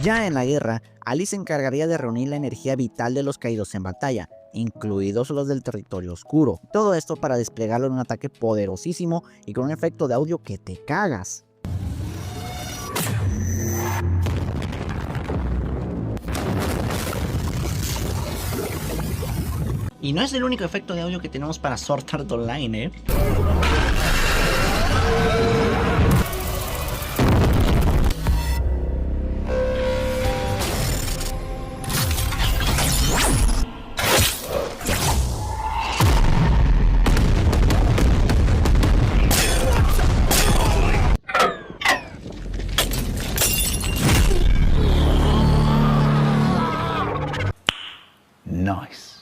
Ya en la guerra, Ali se encargaría de reunir la energía vital de los caídos en batalla, incluidos los del territorio oscuro. Todo esto para desplegarlo en un ataque poderosísimo y con un efecto de audio que te cagas. Y no es el único efecto de audio que tenemos para Sword Art Online,